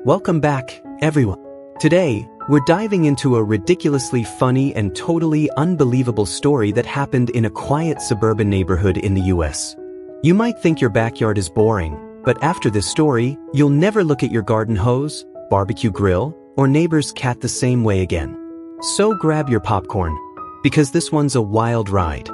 Welcome back, everyone. Today, we're diving into a ridiculously funny and totally unbelievable story that happened in a quiet suburban neighborhood in the US. You might think your backyard is boring, but after this story, you'll never look at your garden hose, barbecue grill, or neighbor's cat the same way again. So grab your popcorn, because this one's a wild ride.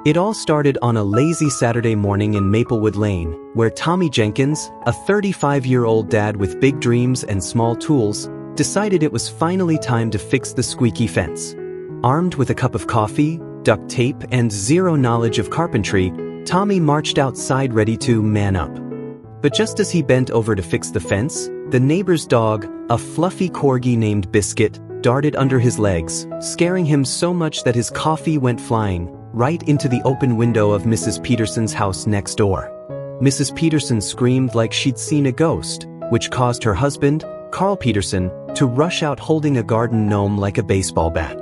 It all started on a lazy Saturday morning in Maplewood Lane, where Tommy Jenkins, a 35-year-old dad with big dreams and small tools, decided it was finally time to fix the squeaky fence. Armed with a cup of coffee, duct tape, and zero knowledge of carpentry, Tommy marched outside ready to man up. But just as he bent over to fix the fence, the neighbor's dog, a fluffy corgi named Biscuit, darted under his legs, scaring him so much that his coffee went flying right into the open window of Mrs. Peterson's house next door. Mrs. Peterson screamed like she'd seen a ghost, which caused her husband, Carl Peterson, to rush out holding a garden gnome like a baseball bat.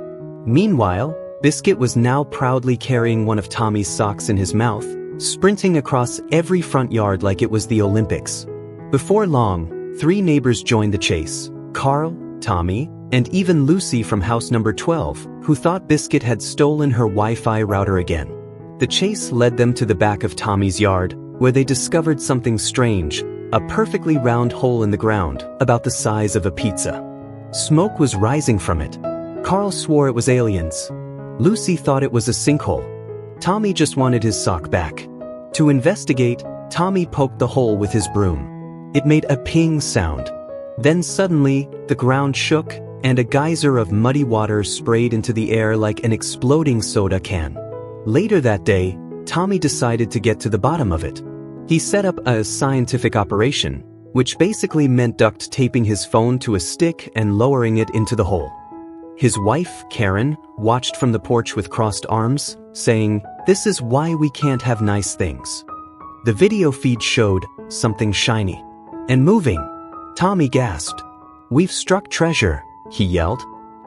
Meanwhile, Biscuit was now proudly carrying one of Tommy's socks in his mouth, sprinting across every front yard like it was the Olympics. Before long, 3 neighbors joined the chase: Carl, Tommy, and even Lucy from house number 12, who thought Biscuit had stolen her Wi-Fi router again. The chase led them to the back of Tommy's yard, where they discovered something strange: a perfectly round hole in the ground, about the size of a pizza. Smoke was rising from it. Carl swore it was aliens. Lucy thought it was a sinkhole. Tommy just wanted his sock back. To investigate, Tommy poked the hole with his broom. It made a ping sound. Then suddenly, the ground shook, and a geyser of muddy water sprayed into the air like an exploding soda can. Later that day, Tommy decided to get to the bottom of it. He set up a scientific operation, which basically meant duct taping his phone to a stick and lowering it into the hole. His wife, Karen, watched from the porch with crossed arms, saying, "This is why we can't have nice things." The video feed showed something shiny and moving. Tommy gasped. "We've struck treasure," he yelled.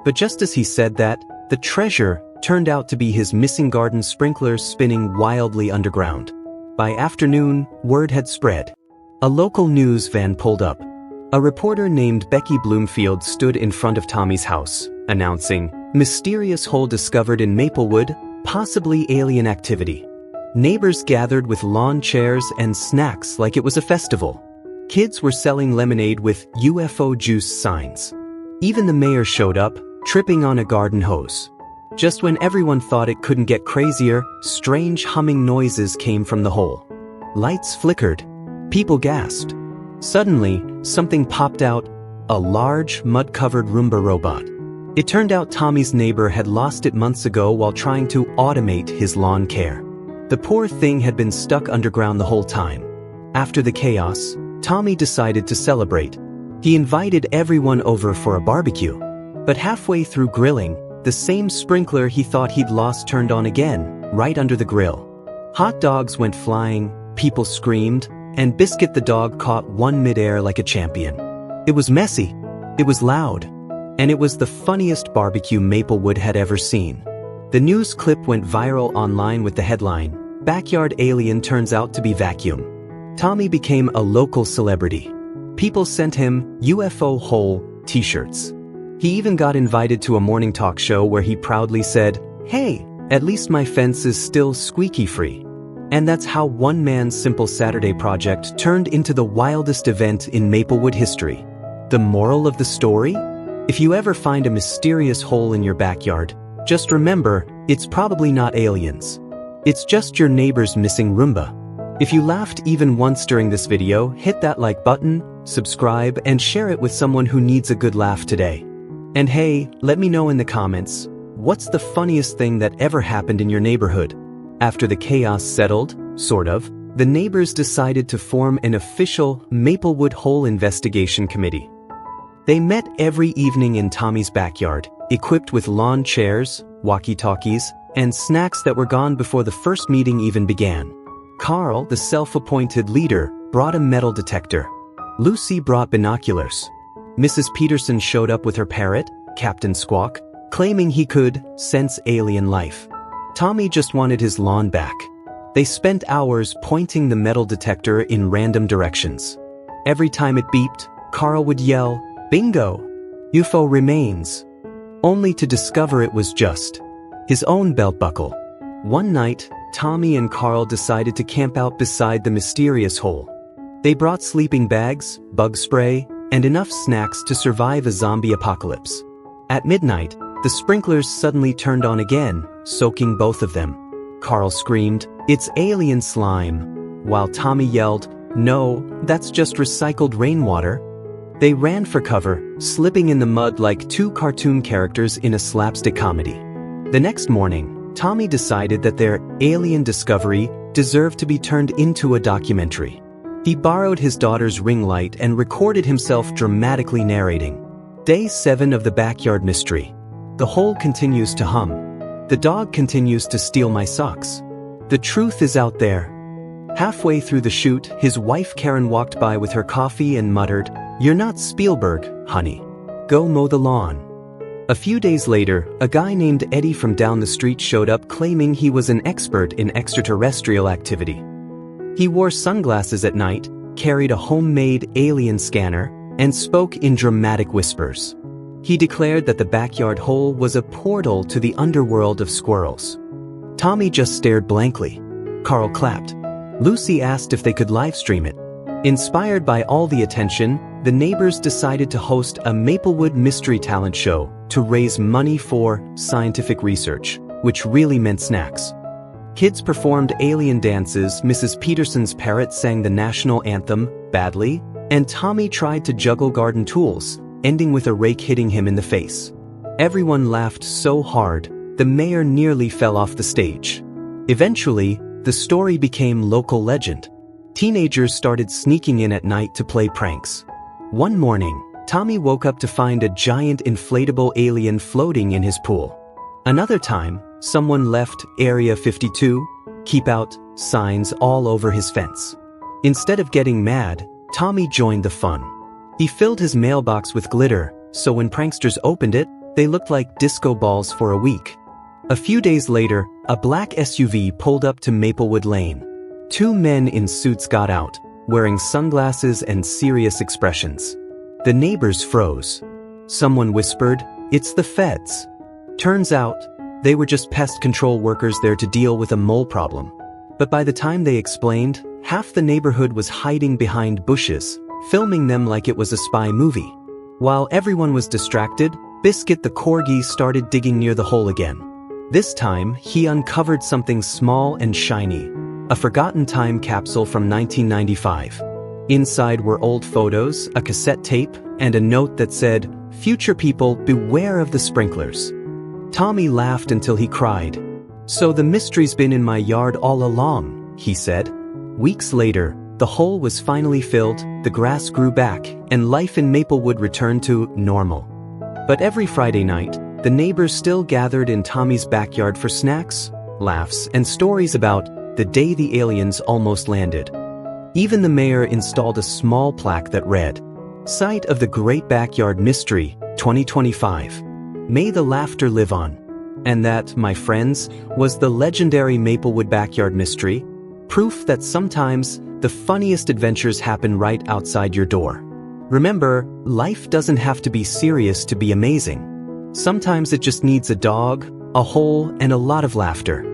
But just as he said that, the treasure turned out to be his missing garden sprinklers spinning wildly underground. By afternoon, word had spread. A local news van pulled up. A reporter named Becky Bloomfield stood in front of Tommy's house, announcing, "Mysterious hole discovered in Maplewood, possibly alien activity." Neighbors gathered with lawn chairs and snacks like it was a festival. Kids were selling lemonade with UFO juice signs. Even the mayor showed up, tripping on a garden hose. Just when everyone thought it couldn't get crazier, strange humming noises came from the hole. Lights flickered. People gasped. Suddenly, something popped out: a large, mud-covered Roomba robot. It turned out Tommy's neighbor had lost it months ago while trying to automate his lawn care. The poor thing had been stuck underground the whole time. After the chaos, Tommy decided to celebrate. He invited everyone over for a barbecue. But halfway through grilling, the same sprinkler he thought he'd lost turned on again, right under the grill. Hot dogs went flying, people screamed, and Biscuit the dog caught one midair like a champion. It was messy, it was loud, and it was the funniest barbecue Maplewood had ever seen. The news clip went viral online with the headline, "Backyard Alien Turns Out to Be Vacuum." Tommy became a local celebrity. People sent him UFO hole t-shirts. He even got invited to a morning talk show where he proudly said, "Hey, at least my fence is still squeaky-free." And that's how one man's simple Saturday project turned into the wildest event in Maplewood history. The moral of the story? If you ever find a mysterious hole in your backyard, just remember, it's probably not aliens. It's just your neighbor's missing Roomba. If you laughed even once during this video, hit that like button, subscribe, and share it with someone who needs a good laugh today. And hey, let me know in the comments, what's the funniest thing that ever happened in your neighborhood? After the chaos settled, sort of, the neighbors decided to form an official Maplewood Hole Investigation Committee. They met every evening in Tommy's backyard, equipped with lawn chairs, walkie-talkies, and snacks that were gone before the first meeting even began. Carl, the self-appointed leader, brought a metal detector. Lucy brought binoculars. Mrs. Peterson showed up with her parrot, Captain Squawk, claiming he could sense alien life. Tommy just wanted his lawn back. They spent hours pointing the metal detector in random directions. Every time it beeped, Carl would yell, "Bingo! UFO remains," only to discover it was just his own belt buckle. One night, Tommy and Carl decided to camp out beside the mysterious hole. They brought sleeping bags, bug spray, and enough snacks to survive a zombie apocalypse. At midnight, the sprinklers suddenly turned on again, soaking both of them. Carl screamed, "It's alien slime," while Tommy yelled, "No, that's just recycled rainwater." They ran for cover, slipping in the mud like two cartoon characters in a slapstick comedy. The next morning, Tommy decided that their alien discovery deserved to be turned into a documentary. He borrowed his daughter's ring light and recorded himself dramatically narrating. Day 7 of the backyard mystery. The hole continues to hum. The dog continues to steal my socks. The truth is out there. Halfway through the shoot, his wife Karen walked by with her coffee and muttered, "You're not Spielberg, honey. Go mow the lawn." A few days later, a guy named Eddie from down the street showed up claiming he was an expert in extraterrestrial activity. He wore sunglasses at night, carried a homemade alien scanner, and spoke in dramatic whispers. He declared that the backyard hole was a portal to the underworld of squirrels. Tommy just stared blankly. Carl clapped. Lucy asked if they could livestream it. Inspired by all the attention, the neighbors decided to host a Maplewood mystery talent show to raise money for scientific research, which really meant snacks. Kids performed alien dances, Mrs. Peterson's parrot sang the national anthem, badly, and Tommy tried to juggle garden tools, ending with a rake hitting him in the face. Everyone laughed so hard, the mayor nearly fell off the stage. Eventually, the story became local legend. Teenagers started sneaking in at night to play pranks. One morning, Tommy woke up to find a giant inflatable alien floating in his pool. Another time, someone left Area 52, keep out, signs all over his fence. Instead of getting mad, Tommy joined the fun. He filled his mailbox with glitter, so when pranksters opened it, they looked like disco balls for a week. A few days later, a black SUV pulled up to Maplewood Lane. Two men in suits got out, wearing sunglasses and serious expressions. The neighbors froze. Someone whispered, "It's the feds." Turns out, they were just pest control workers there to deal with a mole problem. But by the time they explained, half the neighborhood was hiding behind bushes, filming them like it was a spy movie. While everyone was distracted, Biscuit the corgi started digging near the hole again. This time, he uncovered something small and shiny, a forgotten time capsule from 1995. Inside were old photos, a cassette tape, and a note that said, "Future people, beware of the sprinklers." Tommy laughed until he cried. "So the mystery's been in my yard all along," he said. Weeks later, the hole was finally filled, the grass grew back, and life in Maplewood returned to normal. But every Friday night, the neighbors still gathered in Tommy's backyard for snacks, laughs, and stories about the day the aliens almost landed. Even the mayor installed a small plaque that read, "Site of the Great Backyard Mystery, 2025. May the laughter live on." And that, my friends, was the legendary Maplewood Backyard Mystery, proof that sometimes the funniest adventures happen right outside your door. Remember, life doesn't have to be serious to be amazing. Sometimes it just needs a dog, a hole, and a lot of laughter.